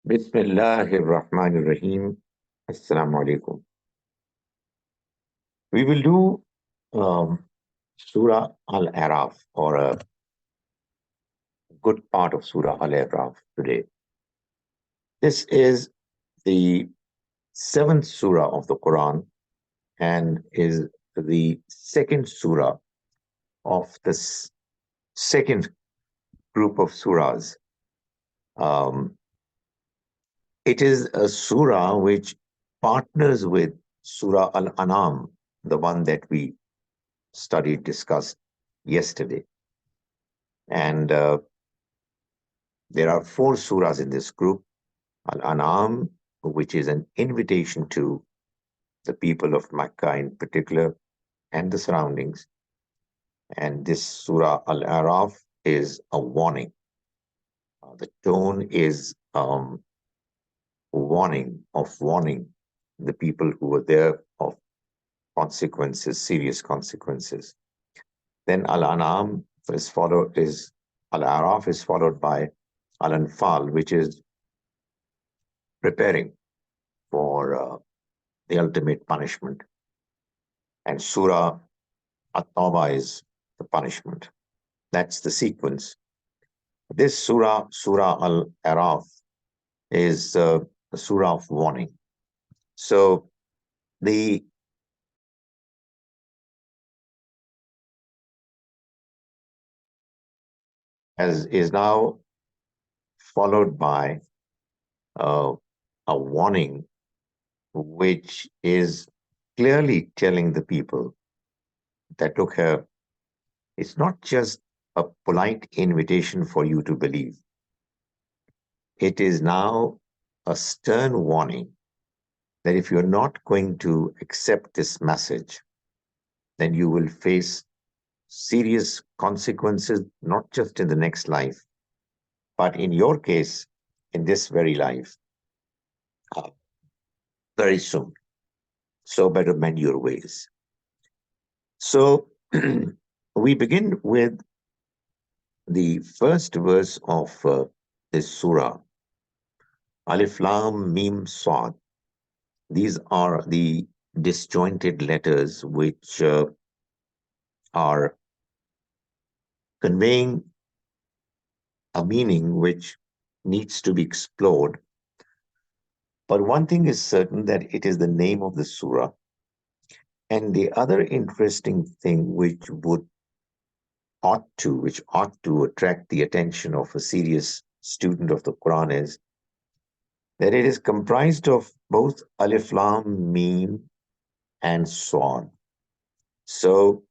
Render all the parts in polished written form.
Bismillahir Rahmanir Rahim. Assalamu alaikum. We will do Surah Al Araf, or a good part of Surah Al Araf today. This is the seventh Surah of the Quran and is the second Surah of the second group of Surahs. Um, it is a Surah which partners with Surah Al Anam, the one that we studied, discussed yesterday. And there are four surahs in this group. Al-An'am, which is an invitation to the people of Mecca in particular and the surroundings. And this surah Al-Araf is a warning. The tone is warning the people who were there of consequences, serious consequences. Then Al-An'am Al-Araf is followed by Al-Anfal, which is preparing for the ultimate punishment. And Surah At-Tawbah is the punishment. That's the sequence. This Surah Al-Araf, is a Surah of warning. So the as is now followed by a warning which is clearly telling the people that, look here, it's not just a polite invitation for you to believe. It is now a stern warning that if you're not going to accept this message, then you will face serious consequences, not just in the next life, but in your case, in this very life, very soon. So better mend your ways. So we begin with the first verse of this surah, Alif Lam Mim Sad. These are the disjointed letters which are conveying a meaning which needs to be explored. But one thing is certain, that it is the name of the surah. And the other interesting thing which ought to attract the attention of a serious student of the Quran is that it is comprised of both Alif Lam Mim and Sad. So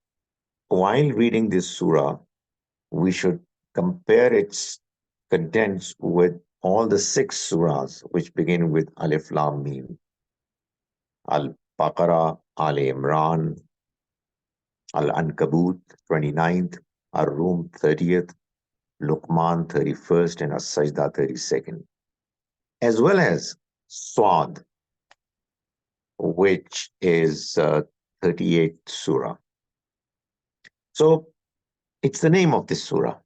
while reading this surah, we should compare its contents with all the six surahs which begin with Alif Lam Mim. Al-Baqarah, Al-Imran, Al-Ankabut, 29th, Ar-Rum, 30th, Luqman, 31st, and As-Sajda, 32nd. As well as Swad, which is 38th surah. So it's the name of this surah.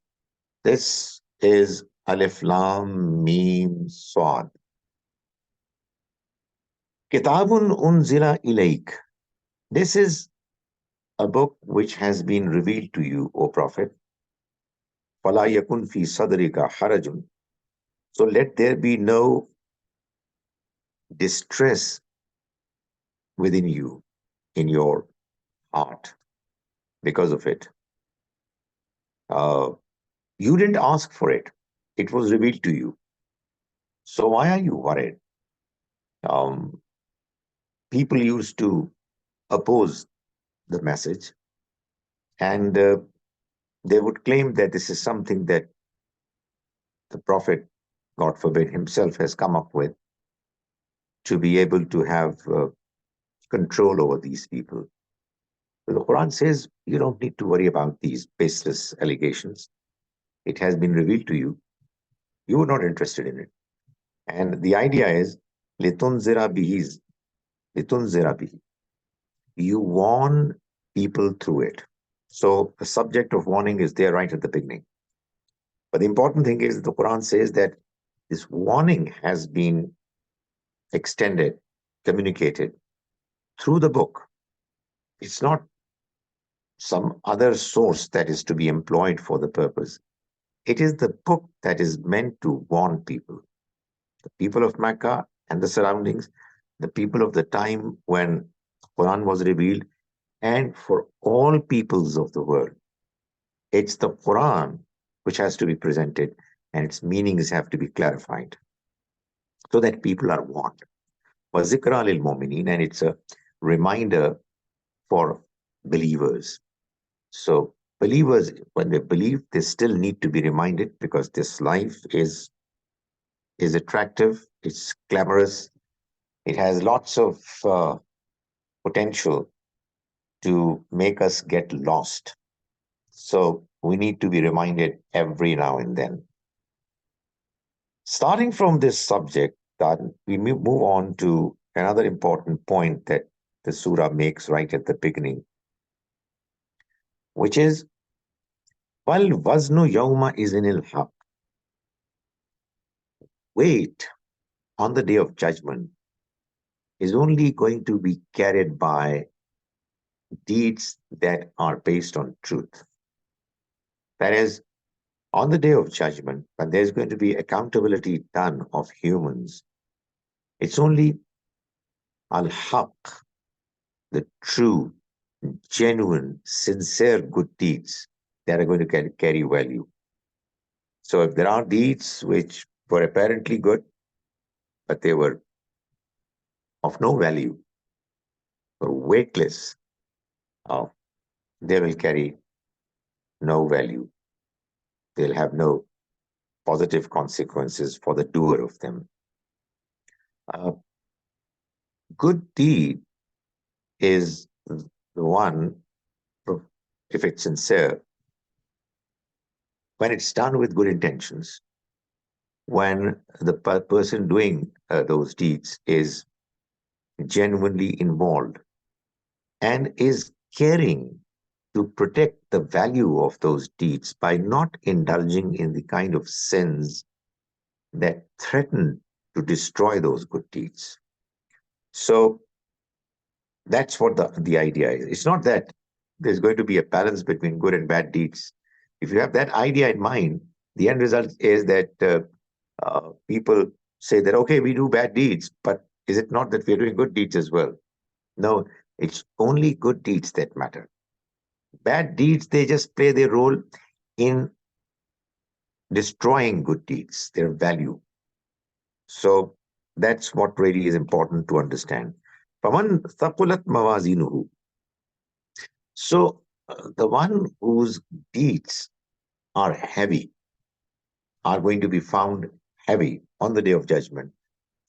This is Alif Lam Mim Swad. Kitabun unzila ilayk. This is a book which has been revealed to you, O Prophet. Fala yakun fi sadrika harajun. So let there be no distress within you, in your heart, because of it. You didn't ask for it. It was revealed to you. So why are you worried? People used to oppose the message, and they would claim that this is something that the Prophet, God forbid, himself has come up with to be able to have control over these people. So the Quran says you don't need to worry about these baseless allegations. It has been revealed to you. You were not interested in it. And the idea is, litunzira bihi. You warn people through it. So the subject of warning is there right at the beginning. But the important thing is the Quran says that This warning has been extended, communicated through the book. It's not some other source that is to be employed for the purpose. It is the book that is meant to warn people, the people of Mecca and the surroundings, the people of the time when Quran was revealed, and for all peoples of the world. It's the Quran which has to be presented and its meanings have to be clarified so that people are warned. وَذِكْرَى لِلْمُؤْمِنِينَ, and it's a reminder for believers. So believers, when they believe, they still need to be reminded because this life is attractive, it's glamorous, it has lots of potential to make us get lost. So we need to be reminded every now and then. Starting from this subject, we move on to another important point that the surah makes right at the beginning, which is Wal waznu yawma izinil haq. Weight on the day of judgment is only going to be carried by deeds that are based on truth. That is, on the day of judgment, when there's going to be accountability done of humans, it's only al-haq, the true, genuine, sincere good deeds that are going to carry value. So if there are deeds which were apparently good, but they were of no value or weightless, uh, they will carry no value. They'll have no positive consequences for the doer of them. Good deed is the one, if it's sincere, when it's done with good intentions, when the person doing those deeds is genuinely involved and is caring to protect the value of those deeds by not indulging in the kind of sins that threaten to destroy those good deeds. So that's what the idea is. It's not that there's going to be a balance between good and bad deeds. If you have that idea in mind, the end result is that people say that, okay, we do bad deeds, but is it not that we're doing good deeds as well? No, it's only good deeds that matter. Bad deeds, they just play their role in destroying good deeds, their value. So that's what really is important to understand. فَمَنْ ثَقُلَتْ مَوَازِينُهُ. So the one whose deeds are heavy are going to be found heavy on the day of judgment.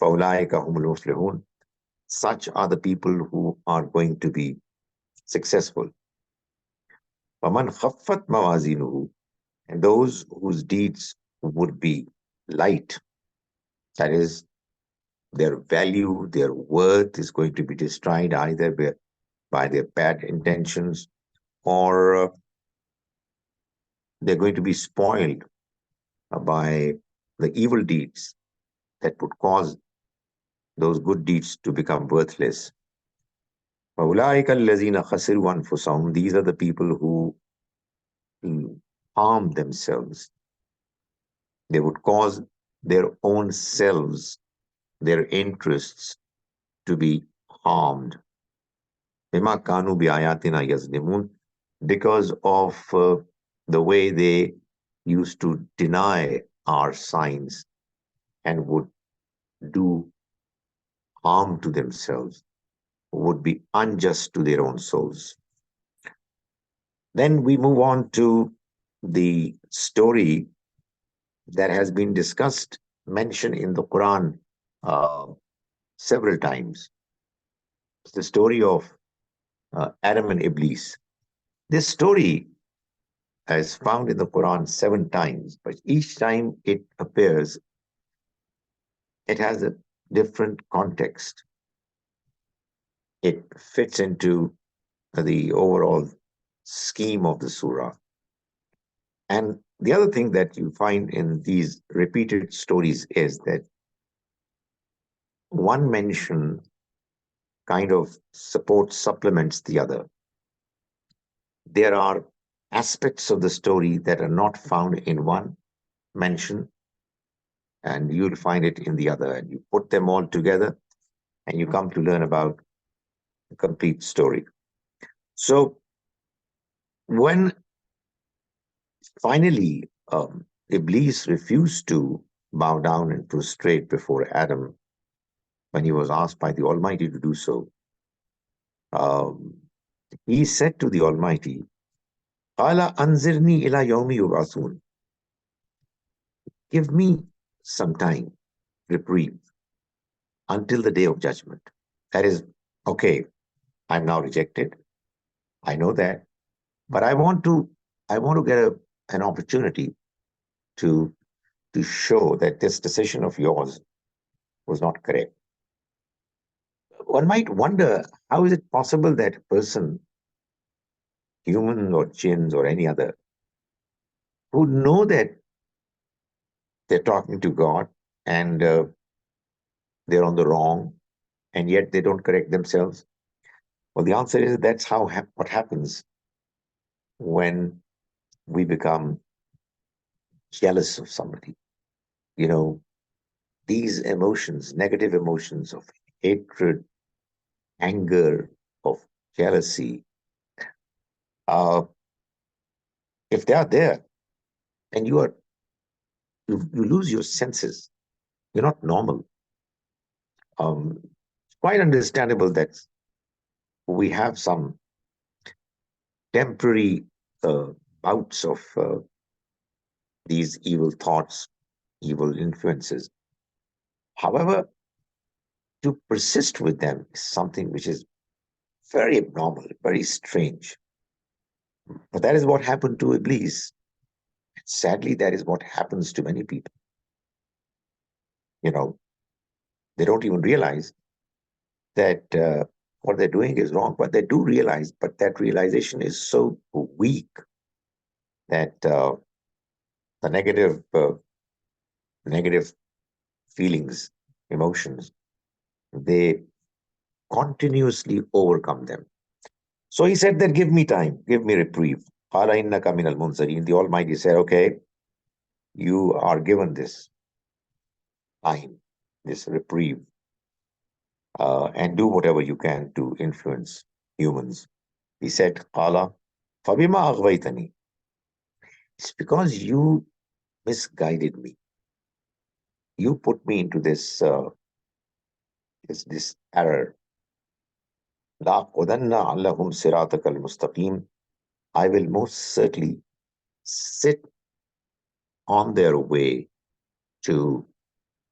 فَأُولَٰئِكَ هُمُ الْمُفْلِحُونَ. Such are the people who are going to be successful. وَمَنْ خَفَّتْ مَوَازِينُهُ. And those whose deeds would be light, that is, their value, their worth is going to be destroyed either by their bad intentions or they're going to be spoiled by the evil deeds that would cause those good deeds to become worthless. فَأُولَٰئِكَ الَّذِينَ خَسِرُوا أَنفُسَهُم. These are the people who harm themselves. They would cause their own selves, their interests to be harmed. بِمَا كَانُوا بِآيَاتِنَا يَظْلِمُونَ. Because of the way they used to deny our signs and would do harm to themselves, would be unjust to their own souls. Then we move on to the story that has been discussed, mentioned in the Quran several times. It's the story of Adam and Iblis. This story is found in the Quran 7 times, but each time it appears, it has a different context. It fits into the overall scheme of the surah. And the other thing that you find in these repeated stories is that one mention kind of supports, supplements the other. There are aspects of the story that are not found in one mention, and you'll find it in the other. And you put them all together, and you come to learn about the complete story. So when finally Iblis refused to bow down and prostrate before Adam, when he was asked by the Almighty to do so, um, he said to the Almighty, "Ala anzirni ila yawmi yub'athun." Give me some time, reprieve, until the day of judgment. That is, okay, I'm now rejected. I know that. But I want to get an opportunity to show that this decision of yours was not correct. One might wonder, how is it possible that a person, human or jinns or any other, who know that they're talking to God and they're on the wrong, and yet they don't correct themselves? Well, the answer is that's what happens when we become jealous of somebody. You know, these emotions, negative emotions of hatred, anger, of jealousy, uh, if they are there and you lose your senses, you're not normal. It's quite understandable that we have some temporary uh, bouts of these evil thoughts, evil influences. However, to persist with them is something which is very abnormal, very strange. But that is what happened to Iblis. Sadly, that is what happens to many people. You know, they don't even realize that what they're doing is wrong, but they do realize, but that realization is so weak that the negative feelings, emotions, they continuously overcome them. So he said that give me time, give me reprieve. Qala innaka minal munzarin. The Almighty said, okay, you are given this time, this reprieve, and do whatever you can to influence humans. He said, Qala, Fabima aghwaytani. It's because you misguided me. You put me into this error. لَأَقْعُدَنَّ عَلَّهُمْ صِرَاطَكَ الْمُسْتَقِيمِ. I will most certainly sit on their way to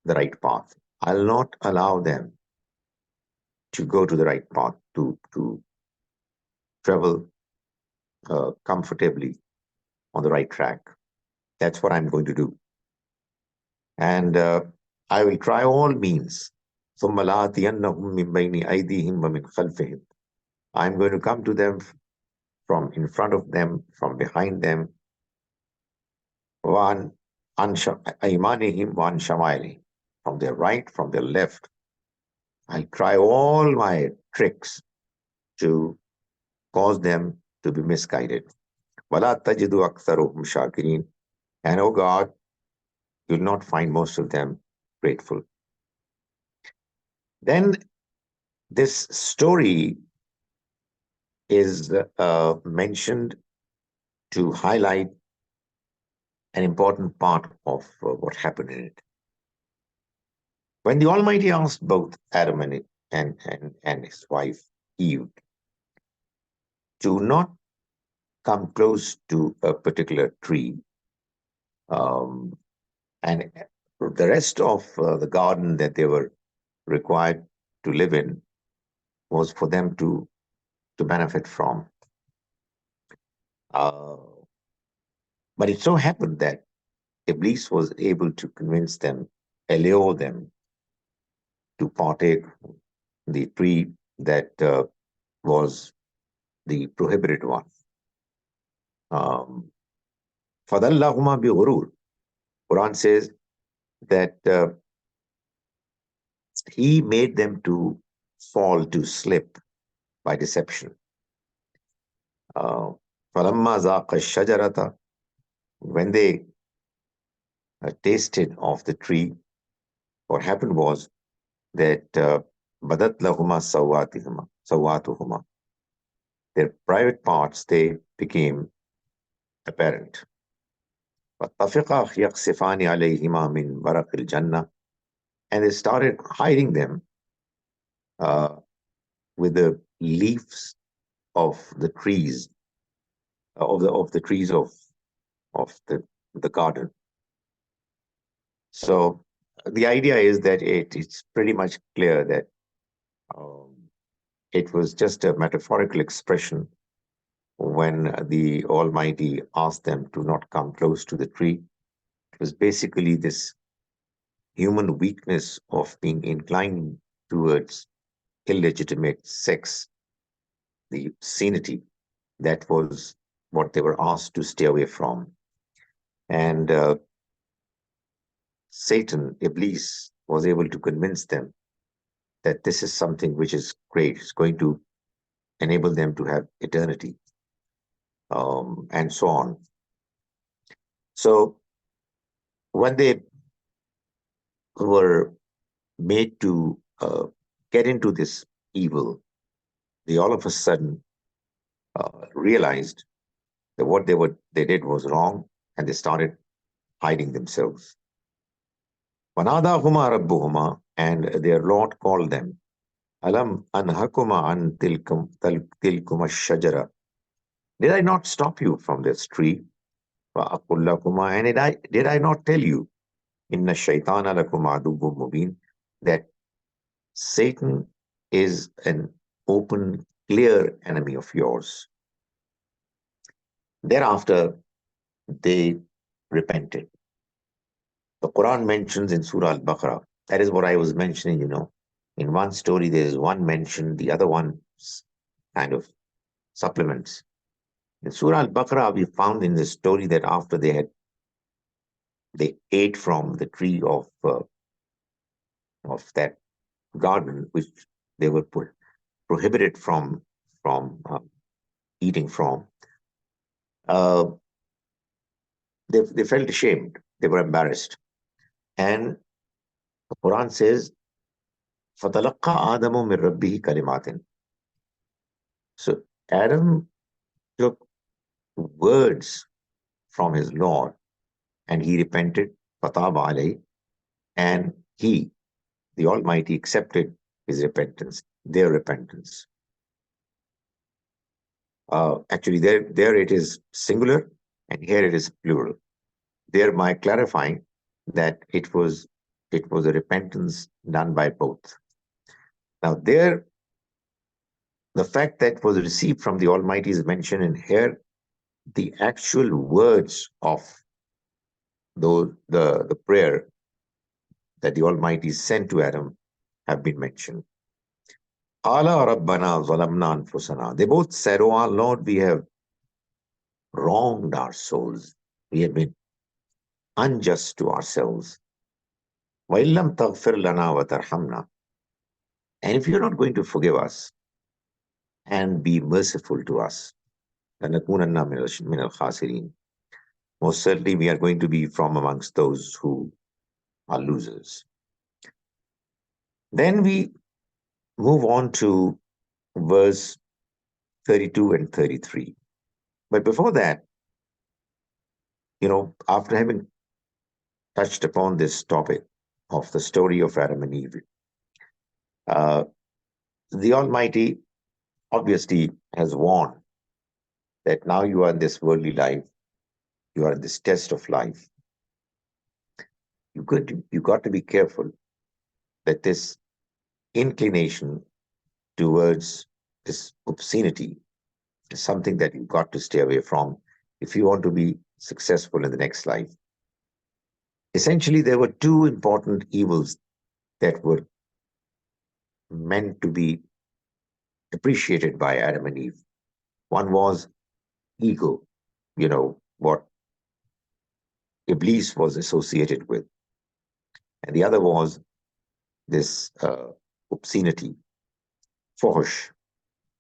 the right path. I'll not allow them to go to the right path, to travel comfortably on the right track. That's what I'm going to do. And I will try all means. ثُمَّ لَآتِيَنَّهُم مِّن بَيْنِ أَيْدِيهِمْ وَمِنْ خَلْفِهِمْ. I'm going to come to them from in front of them, from behind them, وَعَنْ أَيْمَانِهِمْ وَعَنْ شَمَائِلِهِمْ, from their right, from their left. I'll try all my tricks to cause them to be misguided. وَلَا تَجِدُ أَكْثَرُهُمْ شَاكِرِينَ. And oh God, you'll not find most of them grateful. Then this story is mentioned to highlight an important part of what happened in it. When the Almighty asked both Adam and his wife Eve to not come close to a particular tree, um, and the rest of the garden that they were required to live in was for them to benefit from. Uh, but it so happened that Iblis was able to convince them, allure them to partake the tree that was the prohibited one. Um, فَضَلَّهُمَا بِغُرُورٍ. Quran says that he made them to fall, to slip by deception. فَلَمَّا ذَاقَ الشَّجَرَةَ, when they tasted of the tree, what happened was that بَدَتْ لَهُمَا سَوَّاتُهُمَا, their private parts, they became apparent. وَاتَّفِقَا يَقْصِفَانِ عَلَيْهِمَا مِنْ وَرَقِ الْجَنَّةِ, and they started hiding them with the leaves of the trees, of the trees of the garden. So the idea is that it's pretty much clear that um, it was just a metaphorical expression when the Almighty asked them to not come close to the tree. It was basically this human weakness of being inclined towards illegitimate sex, the obscenity, that was what they were asked to stay away from. And Satan, Iblis, was able to convince them that this is something which is great. It's going to enable them to have eternity, and so on. So when they were made to get into this evil, they all of a sudden realized that what they did was wrong, and they started hiding themselves. وَنَادَاهُمَا رَبُّهُمَا, and their Lord called them, Alam anhakuma an tilkuma shajara. Did I not stop you from this tree? وَأَقُلْ لَكُمَا, and did I not tell you, Inna shaytana lakum aduwwun mubin, that Satan is an open, clear enemy of yours. Thereafter, they repented. The Quran mentions in Surah Al-Baqarah, that is what I was mentioning, in one story there is one mention, the other one kind of supplements. In Surah Al-Baqarah, we found in the story that after they ate from the tree of that garden, which they were prohibited from eating from, they felt ashamed. They were embarrassed. And the Quran says, فَتَلَقَّى آدَمُ مِنْ رَبِّهِ كَلِمَاتٍ. So Adam took words from his Lord, and he repented, فَتَابَ عَلَيْهِ, and he, the Almighty, accepted his repentance, their repentance. Actually, there it is singular, and here it is plural, thereby clarifying that it was a repentance done by both. Now, there, the fact that was received from the Almighty is mentioned in here. The actual words of the prayer that the Almighty sent to Adam have been mentioned. Ala Rabbana zalamna anfusana. They both said, "Oh our Lord, we have wronged our souls. We have been unjust to ourselves. Wa illam taghfir lana wa tarhamna." And if you're not going to forgive us and be merciful to us, lanakunanna min al-khasirin. Most certainly we are going to be from amongst those who are losers. Then we move on to verse 32 and 33. But before that, after having touched upon this topic of the story of Adam and Eve, the Almighty obviously has warned that now you are in this worldly life, you are in this test of life. You got to be careful that this inclination towards this obscenity is something that you've got to stay away from if you want to be successful in the next life. Essentially, there were two important evils that were meant to be appreciated by Adam and Eve. One was ego, what Iblis was associated with. And the other was this obscenity, fuhsh,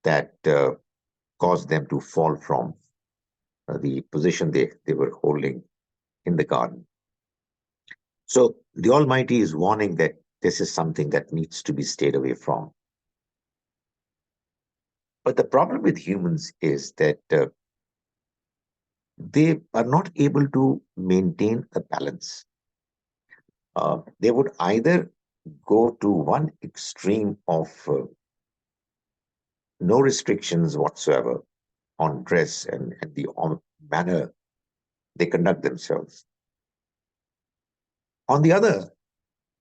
that caused them to fall from the position they were holding in the garden. So the Almighty is warning that this is something that needs to be stayed away from. But the problem with humans is that they are not able to maintain a balance. They would either go to one extreme of no restrictions whatsoever on dress and the manner they conduct themselves. On the other,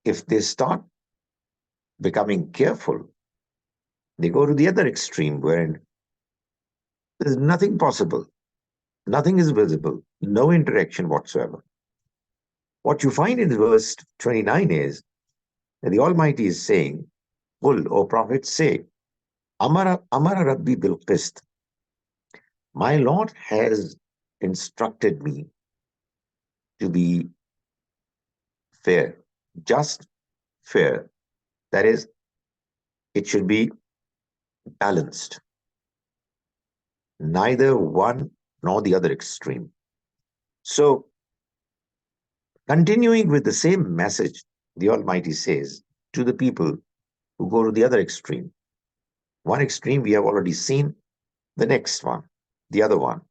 if they start becoming careful, they go to the other extreme wherein there's nothing possible, nothing is visible, no interaction whatsoever. What you find in verse 29 is that the Almighty is saying, Qul, O Prophet, say, Amara Rabbi bil Qist. My Lord has instructed me to be fair, just fair. That is, it should be balanced, neither one nor the other extreme. So, continuing with the same message, the Almighty says to the people who go to the other extreme. One extreme we have already seen, the next one, the other one.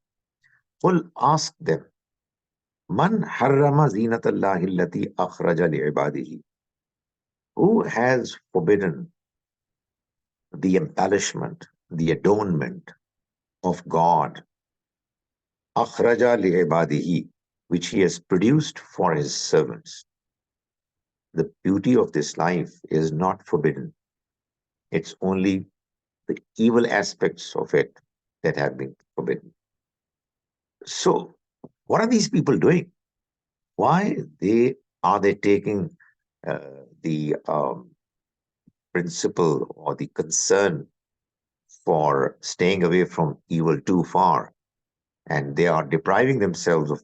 Well, ask them, Man harrama zinatallahi allati akhraja li'ibadihi. Who has forbidden the embellishment, the adornment of God, akhraja li'ibadihi, which he has produced for his servants? The beauty of this life is not forbidden. It's only the evil aspects of it that have been forbidden. So, what are these people doing? Why are they taking the principle or the concern for staying away from evil too far, and they are depriving themselves of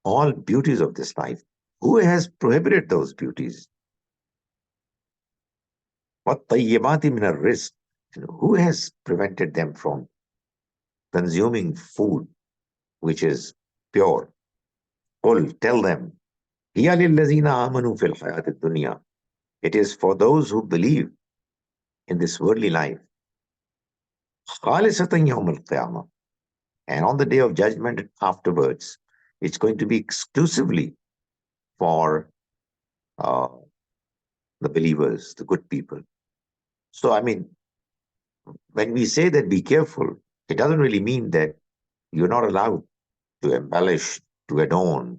all beauties of this life? Who has prohibited those beauties? What tayyibati min ar-rizq? Who has prevented them from consuming food which is pure? Qul, tell them, hiya lillazina amanu fil hayat ad-dunya. It is for those who believe in this worldly life. Khalisatan yawm al-qiyamah. And on the day of judgment afterwards, it's going to be exclusively for uh, the believers, the good people. So, I mean, when we say that be careful, it doesn't really mean that you're not allowed to embellish, to adorn.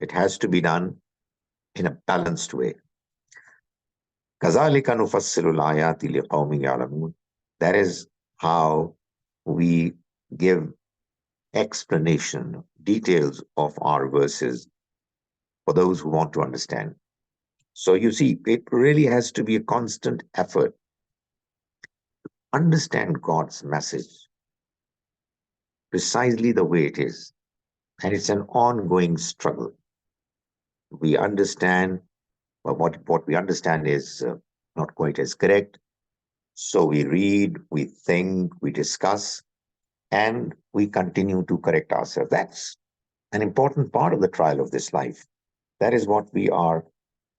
It has to be done in a balanced way. كَذَلِكَ نُفَصِّلُ الْآيَاتِ لِقَوْمٍ يَعْلَمُونَ. That is how we give explanation, details of our verses for those who want to understand. So you see, it really has to be a constant effort to understand God's message precisely the way it is. And it's an ongoing struggle. We understand, but what we understand is not quite as correct. So we read, we think, we discuss, and we continue to correct ourselves. That's an important part of the trial of this life. That is what we are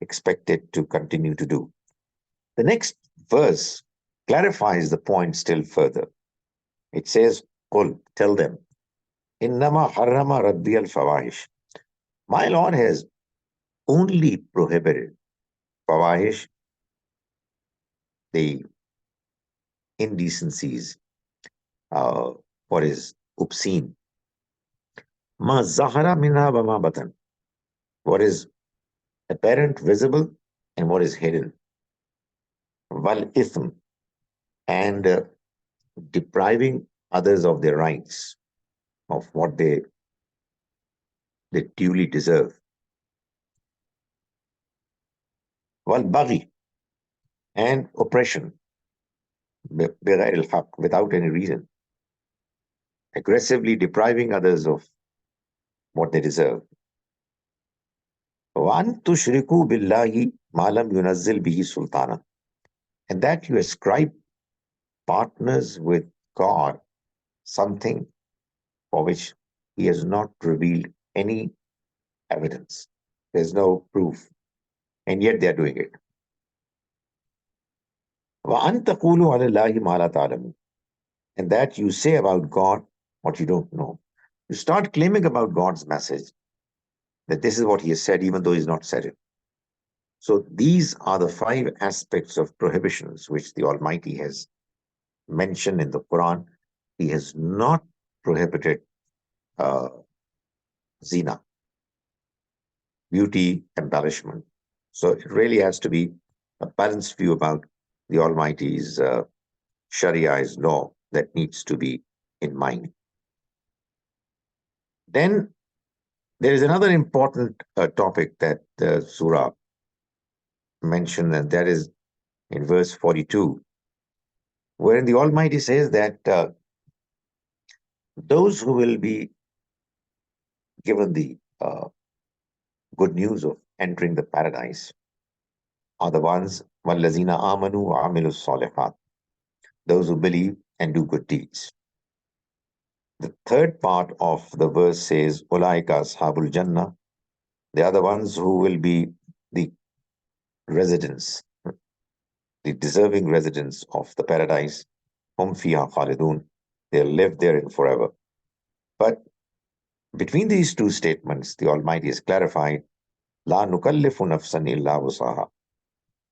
expected to continue to do. The next verse clarifies the point still further. It says, Qul, tell them, Innama harrama rabbi al-fawahish. My Lord has only prohibited fawahish, the indecencies, what is obscene. Ma zahara minha wa ma batan. What is apparent, visible, and what is hidden. Wal ithm, and depriving others of their rights, of what they duly deserve. Wal baghi, and oppression, بغير الحق, without any reason. Aggressively depriving others of what they deserve. وَأَن تُشْرِكُوا بِاللَّهِ مَا لَمْ يُنَزِّلْ بِهِ سُلْطَانًا. And that you ascribe partners with God something for which He has not revealed any evidence. There's no proof, and yet they're doing it. وَأَن تَقُولُوا عَلَى اللَّهِ مَا لَا تَعْلَمُونَ. And that you say about God what you don't know. You start claiming about God's message that this is what He has said, even though He's not said it. So these are the 5 aspects of prohibitions which the Almighty has mentioned in the Quran. He has not prohibited uh, zina, beauty, embellishment. So it really has to be a balanced view about the Almighty's Sharia's law that needs to be in mind. Then there is another important topic that the Surah mentioned, and that is in verse 42, wherein the Almighty says that those who will be given the good news of entering the paradise are the ones, وَالَّذِينَ آمَنُوا وَعَمِلُوا الصَّالِحَاتِ, those who believe and do good deeds. The third part of the verse says, أُولَٰئِكَ أَصْحَابُ الْجَنَّةِ, they are the ones who will be the residents, the deserving residents of the paradise. Hum fiha khalidun, they'll live therein forever. But between these two statements, the Almighty has clarified, La nukallifu nafsan illa wusaha.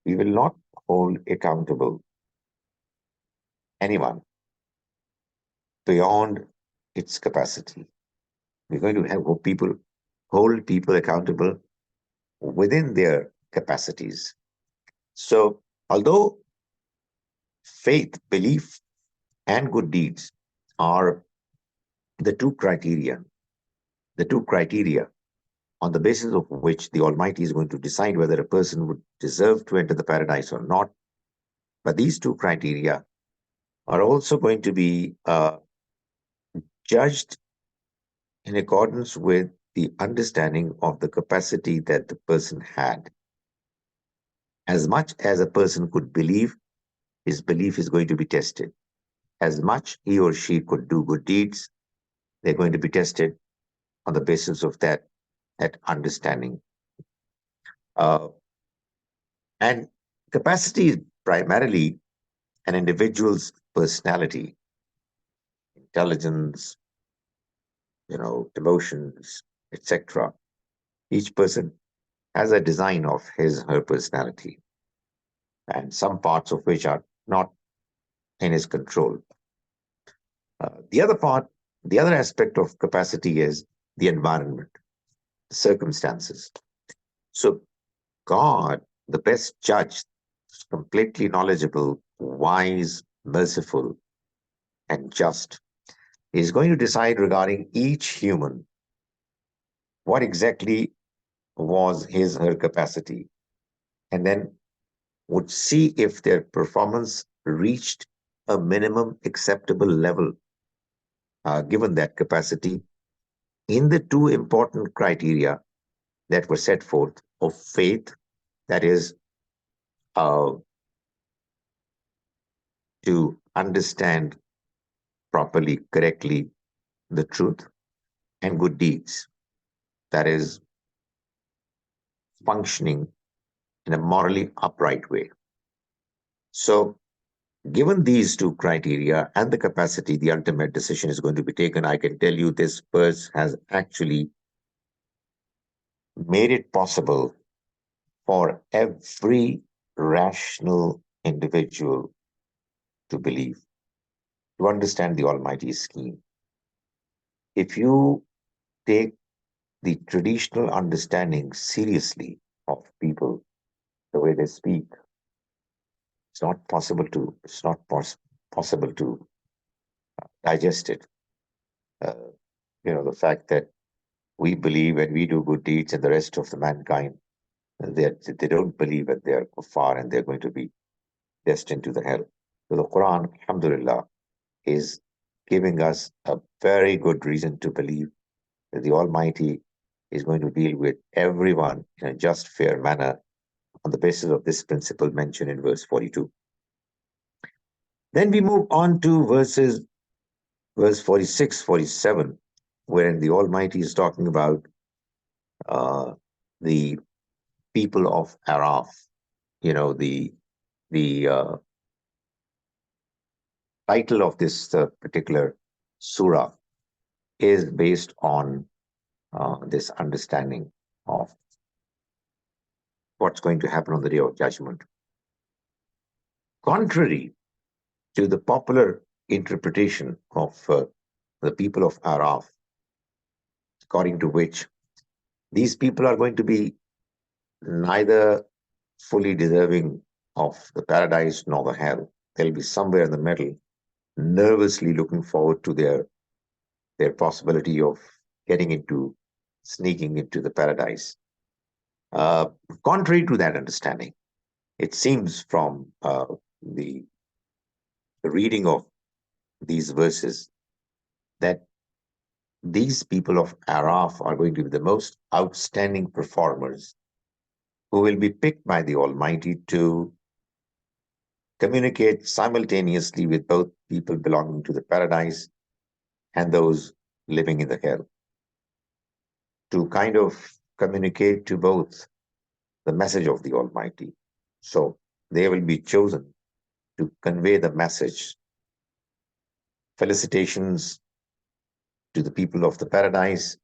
We will not hold accountable anyone beyond its capacity. We're going to have hold people accountable within their capacities. So, although faith, belief, and good deeds are the two criteria on the basis of which the Almighty is going to decide whether a person would deserve to enter the paradise or not. But these two criteria are also going to be judged in accordance with the understanding of the capacity that the person had. As much as a person could believe, his belief is going to be tested. As much he or she could do good deeds, they're going to be tested on the basis of that understanding. Uh, and capacity is primarily an individual's personality, intelligence, emotions, etc. Each person has a design of his her personality, and some parts of which are not in his control. The other part, the other aspect of capacity is the environment, the circumstances. So God, the best judge, is completely knowledgeable, wise, merciful, and just, is going to decide regarding each human what exactly was his her capacity, and then would see if their performance reached a minimum acceptable level given that capacity in the two important criteria that were set forth of faith, that is, uh, to understand properly, correctly the truth, and good deeds, that is, functioning in a morally upright way. So, given these two criteria and the capacity, the ultimate decision is going to be taken. I can tell you this verse has actually made it possible for every rational individual to believe, to understand the Almighty scheme. If you take the traditional understanding seriously of people, the way they speak, it's not possible to digest it. Uh, the fact that we believe and we do good deeds and the rest of the mankind, they don't believe that they are kuffar and they're going to be destined to the hell. So the Quran, alhamdulillah, is giving us a very good reason to believe that the Almighty is going to deal with everyone in a just, fair manner on the basis of this principle mentioned in verse 42. Then we move on to verse 46, 47, wherein the Almighty is talking about uh, the people of Araf. You know, the title of this particular surah is based on this understanding of what's going to happen on the day of judgment. Contrary to the popular interpretation of the people of Araf, according to which these people are going to be neither fully deserving of the paradise nor the hell. They'll be somewhere in the middle, nervously looking forward to their possibility of sneaking into the paradise. Uh, Contrary to that understanding, it seems from the reading of these verses that these people of Araf are going to be the most outstanding performers who will be picked by the Almighty to communicate simultaneously with both people belonging to the paradise and those living in the hell, to kind of communicate to both the message of the Almighty. So they will be chosen to convey the message. Felicitations to the people of the paradise,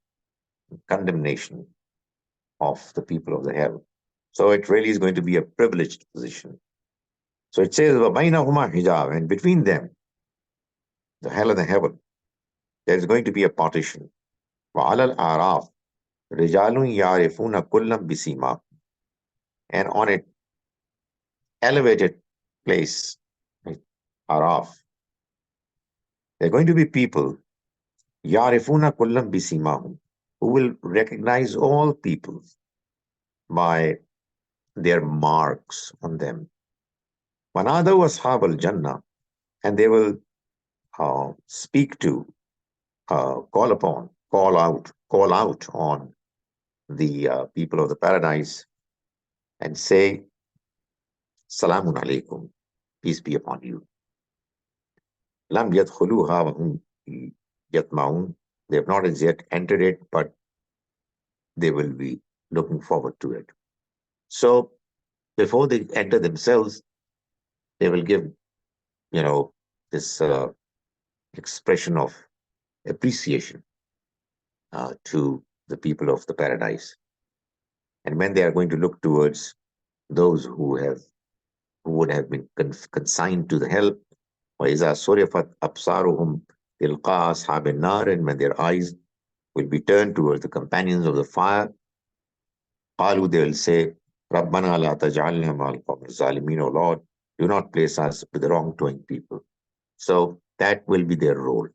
condemnation of the people of the hell. So it really is going to be a privileged position. So it says, وَبَيْنَهُمَا hijab, and between them, the hell and the heaven, there is going to be a partition. وَعَلَى الْأَعْرَافِ رِجَالٌ يَعْرِفُونَ كُلًّا بِسِيمَاهُمْ, and on an elevated place, like Araf, there are going to be people, يَعْرِفُونَ كُلًّا بِسِيمَاهُمْ, who will recognize all people by their marks on them. وَنَادَوْا أَصْحَابَ الْجَنَّةِ, and they will speak to, call out on the people of the paradise and say, Salamun alaykum, peace be upon you. Lam yadkhuluha wa hum yatma'un, they have not as yet entered it, but they will be looking forward to it. So before they enter themselves, they will give, this expression of appreciation to the people of the paradise. And when they are going to look towards those who would have been consigned to the hell, وَإِذَا صُرِفَتْ أَبْصَارُهُمْ تِلْقَاءَ أَصْحَابِ النَّارِ, and when their eyes will be turned towards the companions of the fire, قَالُوا, they will say, رَبَّنَا لَا تَجْعَلْنَا مَعَ الْقَوْمِ الظَّالِمِينَ, O Lord, do not place us with the wrong-doing people. So that will be their role.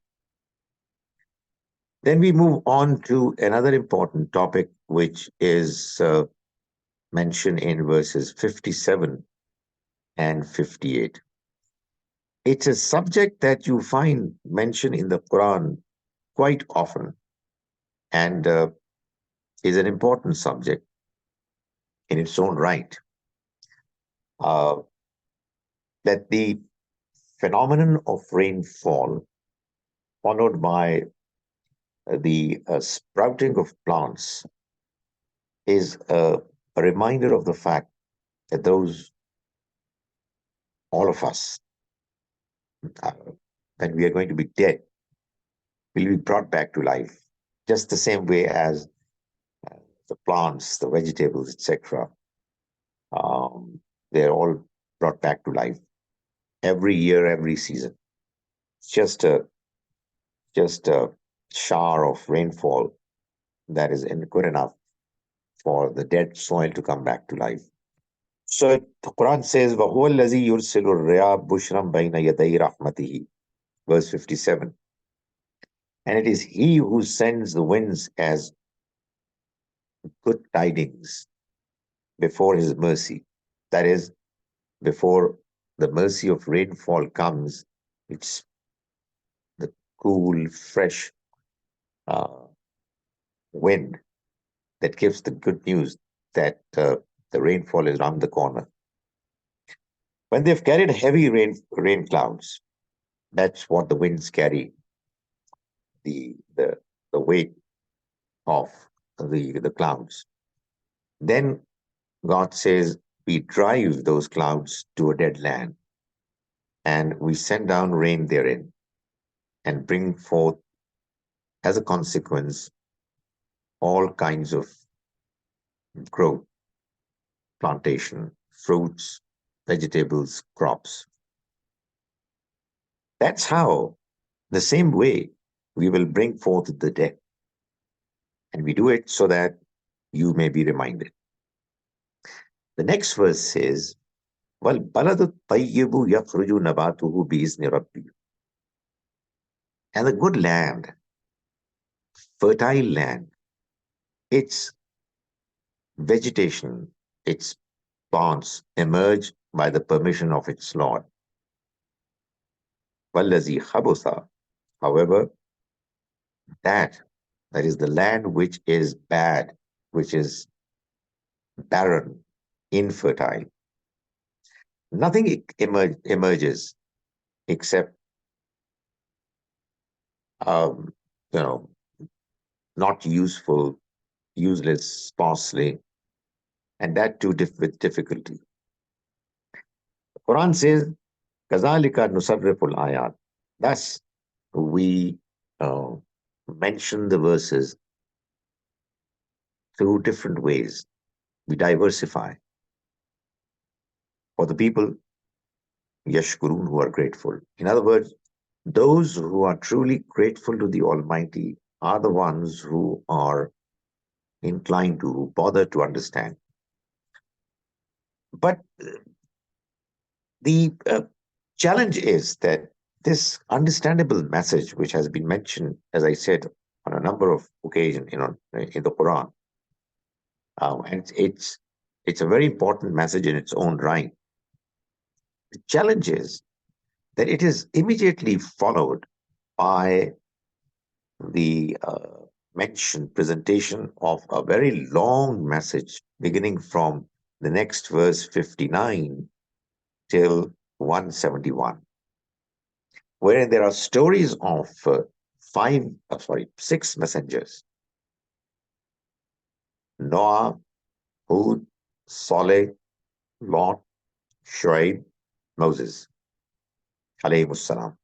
Then we move on to another important topic, which is mentioned in verses 57 and 58. It's a subject that you find mentioned in the Quran quite often, and is an important subject in its own right. That the phenomenon of rainfall, followed by the sprouting of plants, is a reminder of the fact that all of us, when we are going to be dead, will be brought back to life, just the same way as the plants, the vegetables, etc. They're all brought back to life every year, every season. It's just a shower of rainfall that is good enough for the dead soil to come back to life. So the Quran says, وَهُوَ الَّذِي يُرْسِلُ الرِّيَاحَ بُشْرًا بَيْنَ يَدَيْ رَحْمَتِهِ, verse 57. And it is He who sends the winds as good tidings before His mercy. That is, before the mercy of rainfall comes, it's the cool, fresh wind that gives the good news that the rainfall is around the corner. When they've carried heavy rain clouds, that's what the winds carry, the the the weight of the clouds. Then God says, we drive those clouds to a dead land, and we send down rain therein, and bring forth as a consequence all kinds of growth, plantation, fruits, vegetables, crops. That's how, the same way, we will bring forth the dead. And we do it so that you may be reminded. The next verse says, وَالْبَلَدُ الطَّيِّبُ يَخْرُجُ نَبَاتُهُ بِإِذْنِ رَبِّهِ. And the good land, fertile land, its vegetation, its plants emerge by the permission of its Lord. وَالَّذِي خَبُثَ. However, that is the land which is bad, which is barren, infertile. Nothing emerges except, um, you know, not useful, useless, sparsely, and that too with difficulty. The Quran says, كَذَلِكَ نُصَرِّفُ الْآيَاتِ. Thus, we uh, mention the verses through different ways. We diversify. For the people, yashkurun, who are grateful. In other words, those who are truly grateful to the Almighty are the ones who are inclined to, who bother to understand. But the challenge is that this understandable message, which has been mentioned, as I said, on a number of occasions, in the Quran, and it's a very important message in its own right. The challenge is that it is immediately followed by the mentioned presentation of a very long message beginning from the next verse 59 till 171, wherein there are stories of six messengers: Noah, Hud, Saleh, Lot, Shuaib, Moses, alayhimus salam.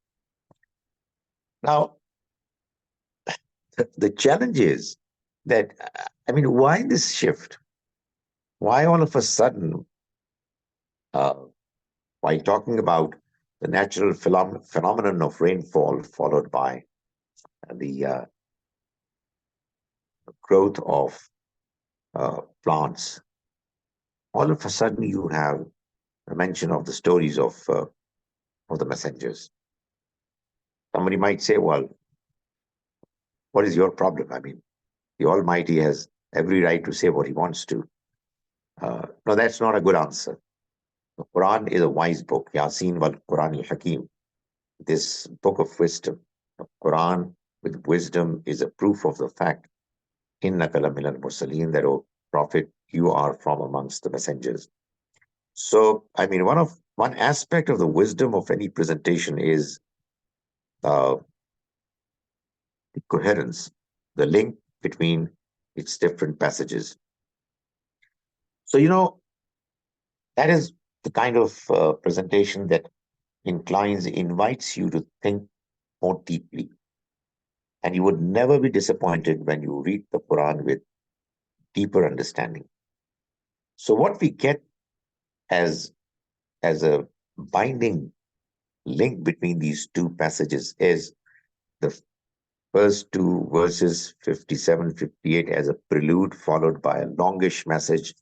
Now, the challenge is that, why this shift? Why all of a sudden, while talking about the natural phenomenon of rainfall followed by the growth of plants, all of a sudden you have a mention of the stories of the messengers. Somebody might say, well, what is your problem? The Almighty has every right to say what he wants to. No, that's not a good answer. The Quran is a wise book. Yasin wal Quran al-Hakim. This book of wisdom. The Quran with wisdom is a proof of the fact, innaka laminal mursaleen, that, O Prophet, you are from amongst the messengers. So, one aspect of the wisdom of any presentation is the coherence, the link between its different passages. So, that is the kind of presentation that invites you to think more deeply. And you would never be disappointed when you read the Quran with deeper understanding. So what we get as a binding link between these two passages is the first two verses, 57, 58, as a prelude, followed by a longish message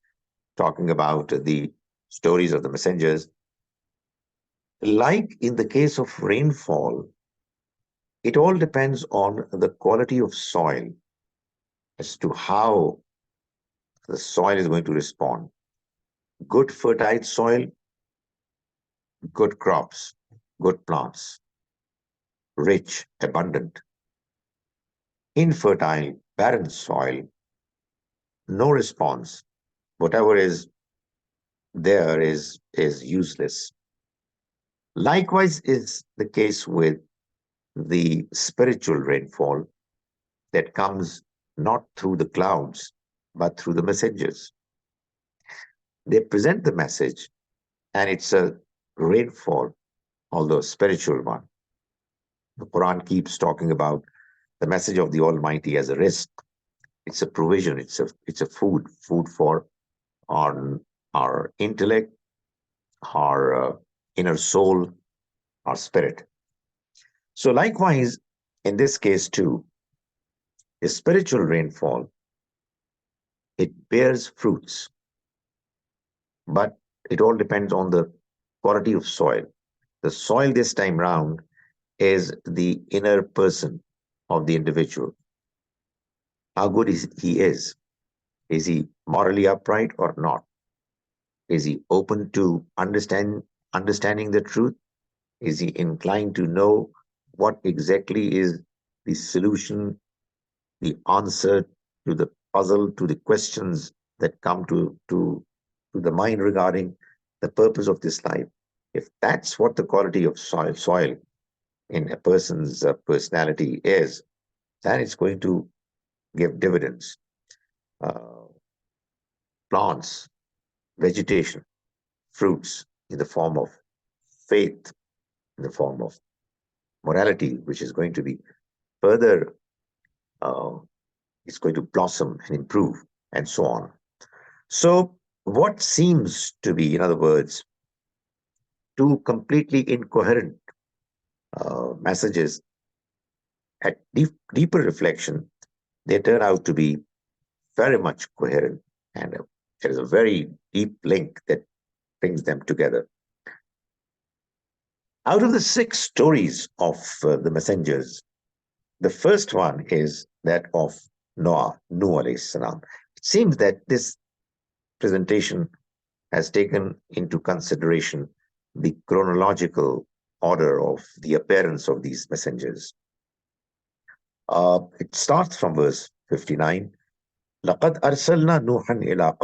talking about the stories of the messengers. Like in the case of rainfall, it all depends on the quality of soil as to how the soil is going to respond. Good fertile soil, good crops, good plants, rich, abundant. Infertile, barren soil, no response. Whatever is there is useless. Likewise is the case with the spiritual rainfall that comes not through the clouds, but through the messengers. They present the message, and it's a rainfall, although a spiritual one. The Quran keeps talking about the message of the Almighty as a risk. It's a provision. It's a food for our our intellect, our inner soul, our spirit. So likewise, in this case too, a spiritual rainfall, it bears fruits, but it all depends on the quality of soil. The soil this time round is the inner person of the individual. How good is he is? Is he morally upright or not? Is he open to understanding the truth? Is he inclined to know what exactly is the solution, the answer to the puzzle, to the questions that come to the mind regarding the purpose of this life? If that's what the quality of soil in a person's personality is, then it's going to give dividends, uh, plants, vegetation, fruits in the form of faith, in the form of morality, which is going to be further, uh, it's going to blossom and improve, and so on. So, what seems to be, in other words, two completely incoherent messages at deeper reflection, they turn out to be very much coherent, and there is a very deep link that brings them together. Out of the six stories of the messengers, the first one is that of Noah alayhi salam. It seems that this presentation has taken into consideration the chronological order of the appearance of these messengers. It starts from verse 59. لَقَدْ أَرْسَلْنَا نُوحًا إِلَىٰ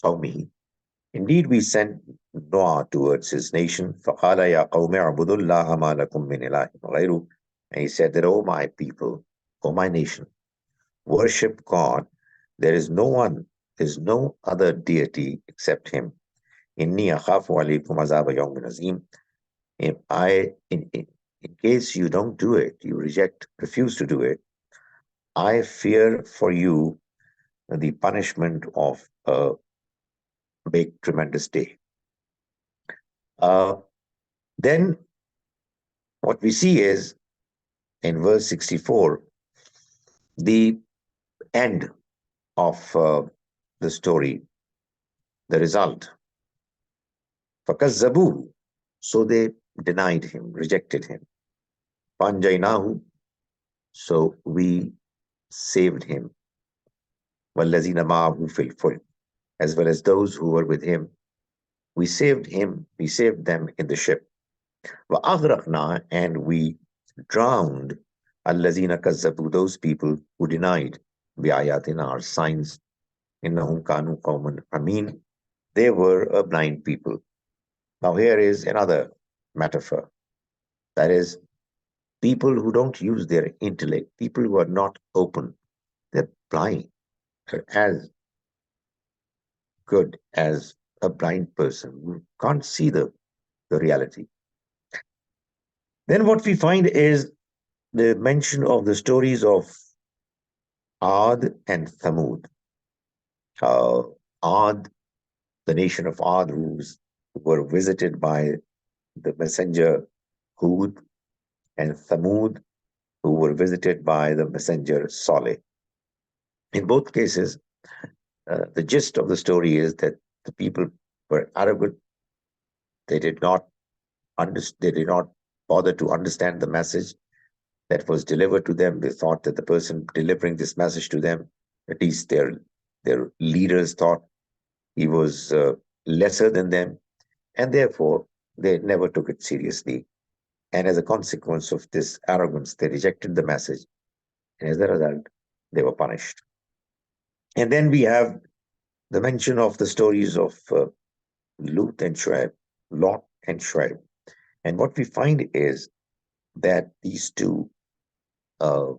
قَوْمِهِ. Indeed, we sent Noah towards his nation. فَقَالَ يَا قَوْمِ اعْبُدُوا اللَّهَ مَا لَكُم مِّنْ إِلَٰهٍ غَيْرُهُ. And he said that, O my people, O my nation, worship God. There is no one, there is no other deity except him. إِنِّي أَخَافُ عَلَيْكُمْ عَذَابَ يَوْمٍ عَظِيمٍ. If in case you don't do it, you refuse to do it, I fear for you the punishment of a big, tremendous day. Then what we see is in verse 64, the end of the story, the result. فَكَذَّبُوهُ. So they denied him, rejected him. فَأَنْجَيْنَاهُ. So we saved him. وَالَّذِينَ مَعَهُ فِي الْفُلْكِ. As well as those who were with him. We saved them in the ship. وَأَغْرَقْنَا. And we drowned الَّذِينَ كَذَّبُوا. Those people who denied بِآيَاتِنَا, our signs. إِنَّهُمْ كَانُوا قَوْمًا عَمِينَ. They were a blind people. Now here is another metaphor. That is, people who don't use their intellect, people who are not open, they're blind. They're as good as a blind person who can't see the reality. Then what we find is the mention of the stories of Ad and Thamud. Ad, the nation of Ad, who were visited by the messenger Hud, and Thamud, who were visited by the messenger Saleh. In both cases, the gist of the story is that the people were arrogant. They did not bother to understand the message that was delivered to them. They thought that the person delivering this message to them, at least their leaders thought he was lesser than them, and therefore they never took it seriously. And as a consequence of this arrogance, they rejected the message, and as a result, they were punished. And then we have the mention of the stories of Lut and Shuaib, Lot and Shuaib. And what we find is that these two uh,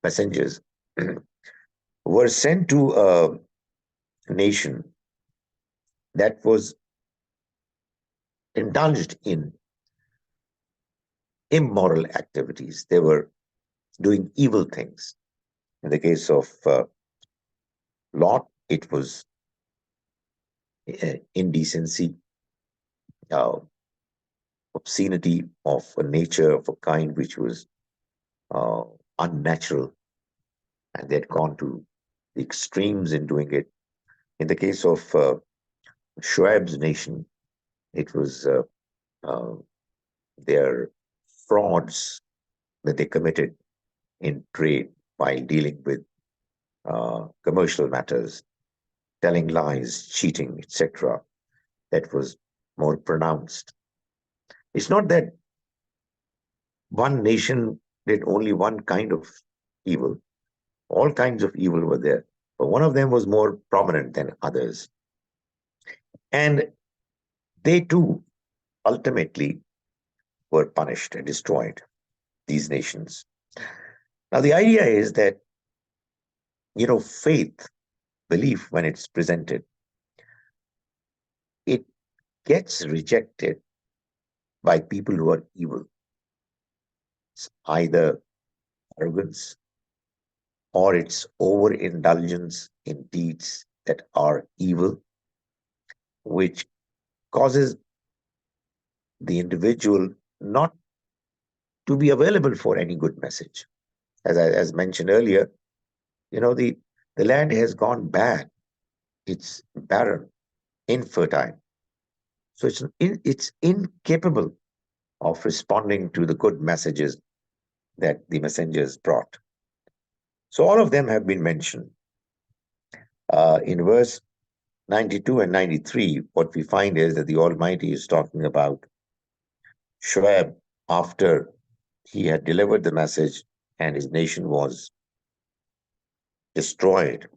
messengers were sent to a nation that was indulged in immoral activities. They were doing evil things. In the case of Lot, it was indecency, uh, obscenity of a nature of a kind which was uh, unnatural, and they had gone to the extremes in doing it. In the case of Shoaib's nation, it was uh, their frauds that they committed in trade while dealing with commercial matters, telling lies, cheating, etc. That was more pronounced. It's not that one nation did only one kind of evil, all kinds of evil were there, but one of them was more prominent than others. And they too ultimately were punished and destroyed, these nations. Now, the idea is that, faith, belief, when it's presented, it gets rejected by people who are evil. It's either arrogance or it's overindulgence in deeds that are evil, which causes the individual not to be available for any good message. As mentioned earlier, the land has gone bad. It's barren, infertile. So it's incapable of responding to the good messages that the messengers brought. So all of them have been mentioned. In verse 92 and 93, what we find is that the Almighty is talking about Shoaib after he had delivered the message and his nation was destroyed,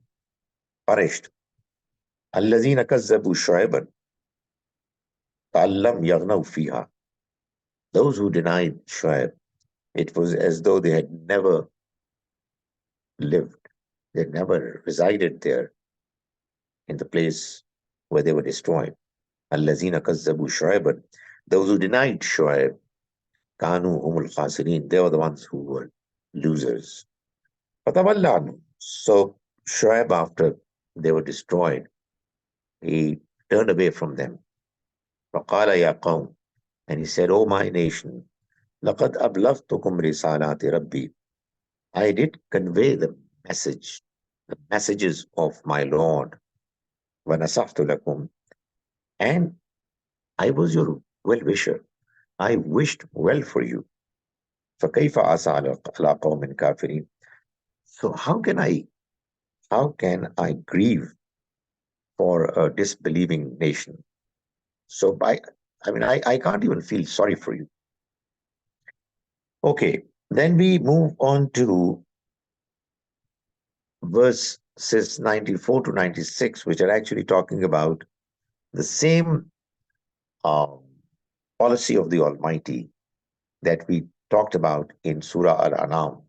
punished. الذين كذبوا شعيبا كأن لم يغنوا فيها. Those who denied Shoaib, it was as though they had never lived, they had never resided there in the place where they were destroyed. الذين كذبوا شعيبا. Those who denied Shoaib, كانوا هم الخاسرين. They were the ones who were losers. فتولى عنهم. So Shoaib, after they were destroyed, he turned away from them. فقال يا قوم. And he said, O my nation, لقد أبلغتكم رسالات ربي. I did convey the messages of my Lord. وَنَصَحْتُ لَكُمْ. And I was your well-wisher. I wished well for you. فَكَيْفَ عَسَى عَلَى قَوْمٍ كَافِرِينَ. So how can I grieve for a disbelieving nation? So I can't even feel sorry for you. Okay, then we move on to verses 94 to 96, which are actually talking about the same um, policy of the Almighty that we talked about in Surah Al-An'am.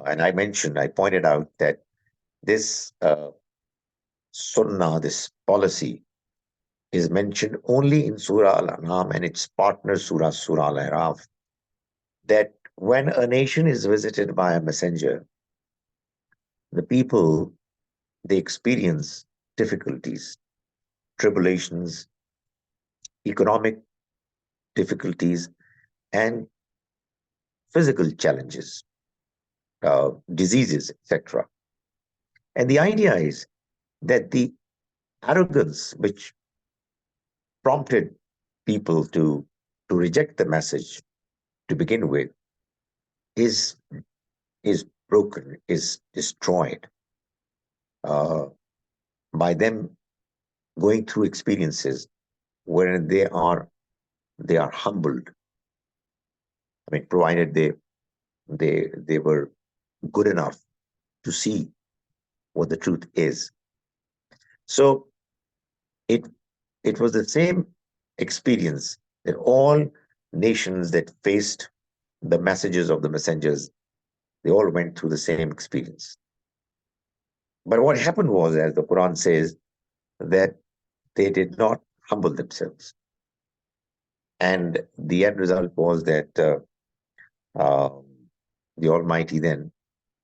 And I pointed out that this sunnah, this policy, is mentioned only in Surah Al-An'am and its partner Surah Al-Araf, that when a nation is visited by a messenger, the people, they experience difficulties, tribulations, economic difficulties, and physical challenges, diseases, etc. And the idea is that the arrogance which prompted people to reject the message to begin with is is broken, is destroyed uh, by them going through experiences wherein they are humbled. I mean, provided they were good enough to see what the truth is. So it it was the same experience that all nations that faced the messages of the messengers, they all went through the same experience. But what happened was, as the Quran says, that they did not humble themselves. And the end result was that um, the Almighty then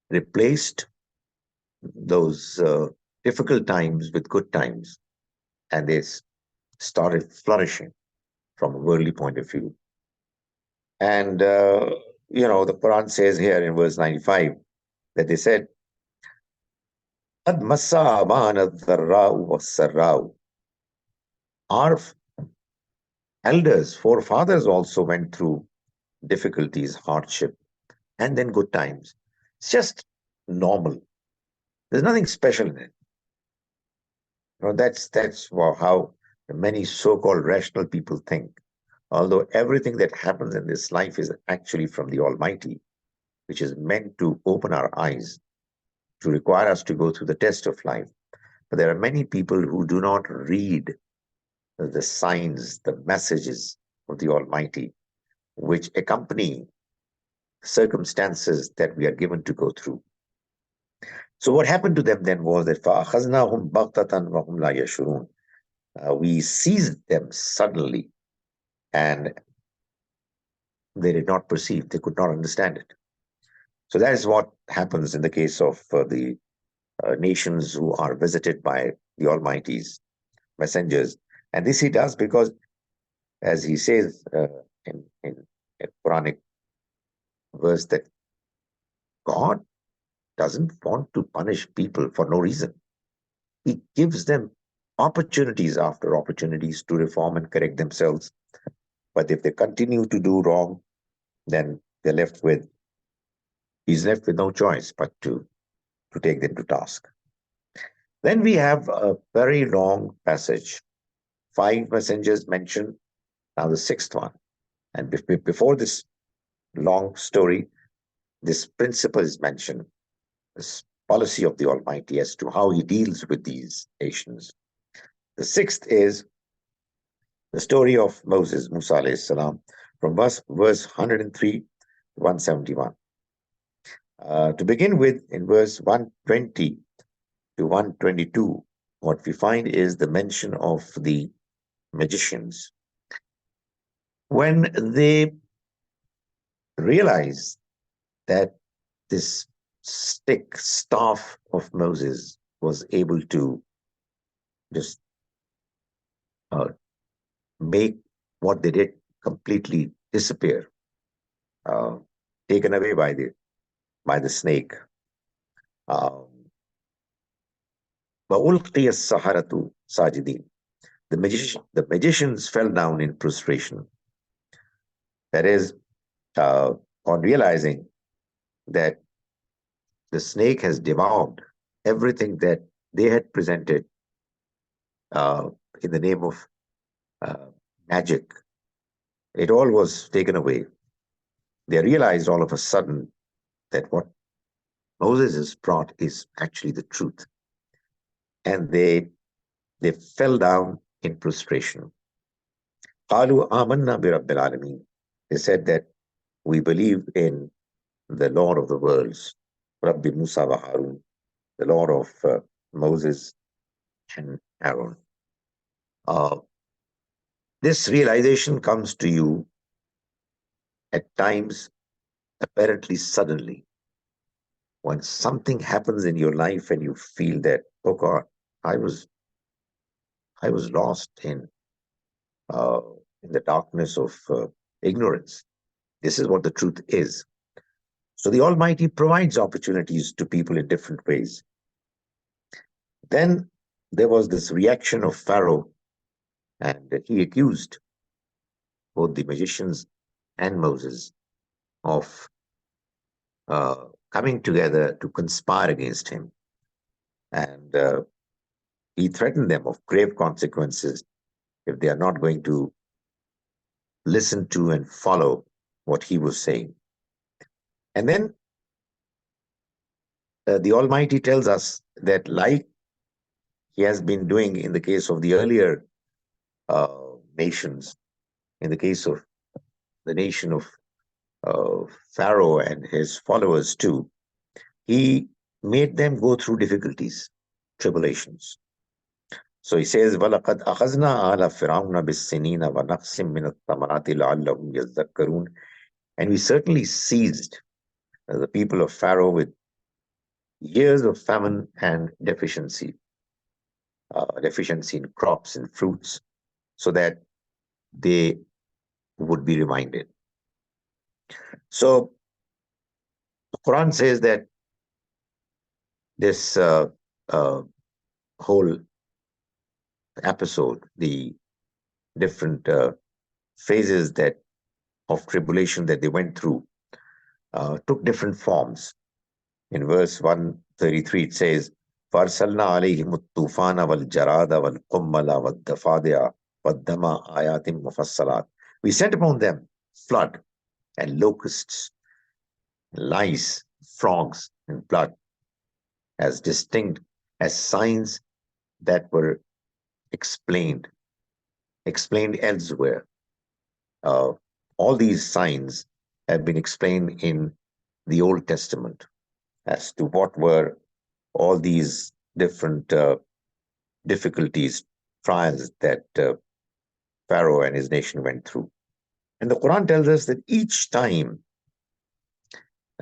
replaced those difficult times with good times, and they started flourishing from a worldly point of view. And, the Quran says here in verse 95 that they said, قد مس آبانا الضراء والسراء. Our elders, forefathers also went through difficulties, hardship, and then good times. It's just normal. There's nothing special in it. That's how many so-called rational people think. Although everything that happens in this life is actually from the Almighty, which is meant to open our eyes, to require us to go through the test of life. But there are many people who do not read the signs, the messages of the Almighty, which accompany circumstances that we are given to go through. So what happened to them then was that فَأَخَذْنَاهُمْ بَغْتَةً وَهُمْ لَا يَشْعُرُونَ. We seized them suddenly, and they did not perceive, they could not understand it. So that is what happens in the case of the nations who are visited by the Almighty's messengers. And this he does because, as he says in a Quranic verse, that God doesn't want to punish people for no reason. He gives them opportunities after opportunities to reform and correct themselves. But if they continue to do wrong, then he's left with no choice but to take them to task. Then we have a very long passage. 5 messengers mentioned, now the 6th one. And before this long story, this principle is mentioned, this policy of the Almighty as to how he deals with these nations. The 6th is the story of Moses, Musa alayhi salam, from verse 103 to 171. To begin with, in verse 120 to 122, what we find is the mention of the magicians. When they realized that this staff of Moses was able to just make what they did completely disappear, taken away by the snake. وَأُلْقِيَ السَّحَرَةُ سَاجِدِينَ. The magicians fell down in prostration. That is, on realizing that the snake has devoured everything that they had presented in the name of magic. It all was taken away. They realized all of a sudden that what Moses has brought is actually the truth. And they fell down in prostration. قَالُوا آمَنَّا بِرَبِّ الْعَالَمِينَ. They said that we believe in the Lord of the worlds, Rabbi Musa wa Harun, the Lord of Moses and Aaron. This realization comes to you at times apparently suddenly, when something happens in your life and you feel that, oh God, I was lost in the darkness of ignorance. This is what the truth is. So the Almighty provides opportunities to people in different ways. Then there was this reaction of Pharaoh, and he accused both the magicians and Moses of coming together to conspire against him. And he threatened them of grave consequences if they are not going to listen to and follow what he was saying. And then the Almighty tells us that, like he has been doing in the case of the earlier nations, in the case of the nation of Pharaoh and his followers too, he made them go through difficulties, tribulations. So he says, وَلَقَدْ أَخَذْنَا آلَ فِرْعَوْنَ بِالسِّنِينَ وَنَقْصٍ مِّنَ الثَّمَرَاتِ لَعَلَّهُمْ يَذَّكَّرُونَ. And we certainly seized the people of Pharaoh with years of famine and deficiency in crops and fruits, so that they would be reminded. So the Quran says that this whole episode, the different phases that of tribulation that they went through, took different forms. In verse 133, it says, فَأَرْسَلْنَا عَلَيْهِمُ الطُّوفَانَ وَالْجَرَادَ وَالْقُمَّلَ وَالضَّفَادِعَ وَالدَّمَ آيَاتٍ مُفَصَّلَاتٍ. We sent upon them flood and locusts, lice, frogs, and blood, as distinct as signs that were explained elsewhere. All these signs have been explained in the Old Testament as to what were all these different difficulties, trials that Pharaoh and his nation went through. And the Quran tells us that each time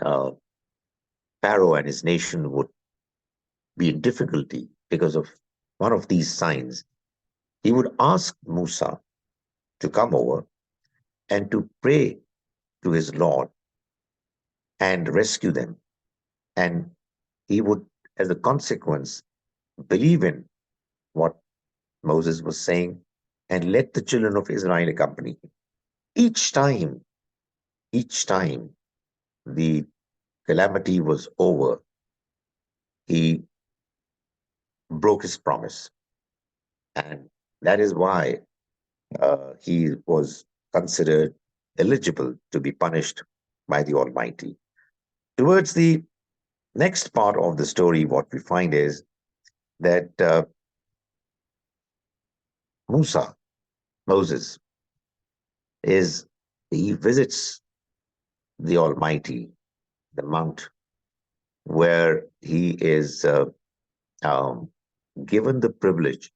uh, Pharaoh and his nation would be in difficulty because of one of these signs, he would ask Musa to come over and to pray to his Lord and rescue them. And he would, as a consequence, believe in what Moses was saying and let the children of Israel accompany him. Each time the calamity was over, he broke his promise. And that is why he was considered eligible to be punished by the Almighty. Towards the next part of the story, what we find is that Moses, he visits the Almighty, the Mount, where he is um, given the privilege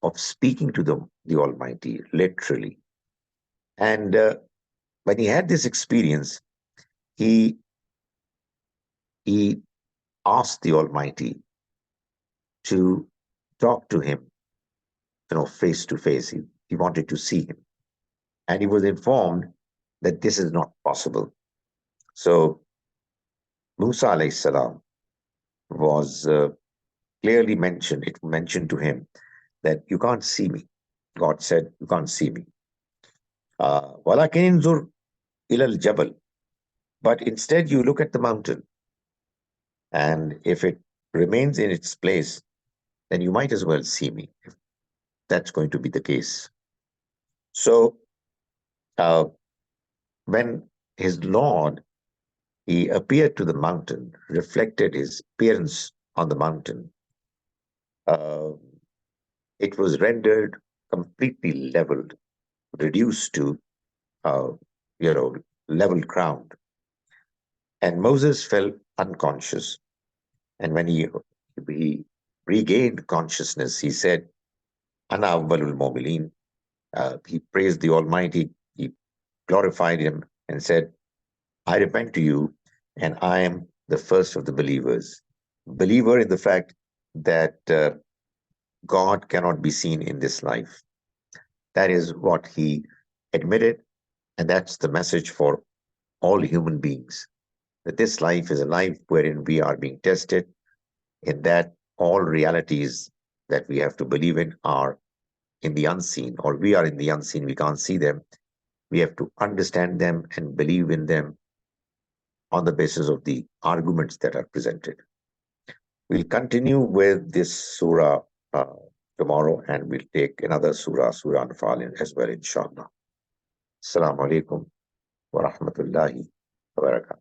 of speaking to the Almighty, literally. And when he had this experience, he he asked the Almighty to talk to him, face to face. He wanted to see him. And he was informed that this is not possible. So Musa alayhi salam was clearly mentioned, it mentioned to him that you can't see me. God said, you can't see me. وَلَكِنْ انظُرْ إِلَى الْجَبَلِ. But instead you look at the mountain. And if it remains in its place, then you might as well see me, if that's going to be the case. So uh, when his Lord, he appeared to the mountain, reflected his appearance on the mountain, uh, it was rendered completely leveled, reduced to, uh, level ground. And Moses fell unconscious. And when he regained consciousness, he said, Ana awwalul mu'minin. He praised the Almighty, he glorified him and said, I repent to you, and I am the first of the believers. Believer in the fact that God cannot be seen in this life. That is what he admitted, and that's the message for all human beings, that this life is a life wherein we are being tested, in that all realities that we have to believe in are in the unseen, or we are in the unseen, we can't see them. We have to understand them and believe in them on the basis of the arguments that are presented. We'll continue with this surah tomorrow, and we'll take another surah, Surah Anfal, as well, inshallah. Assalamu alaikum wa rahmatullahi wa barakatuh.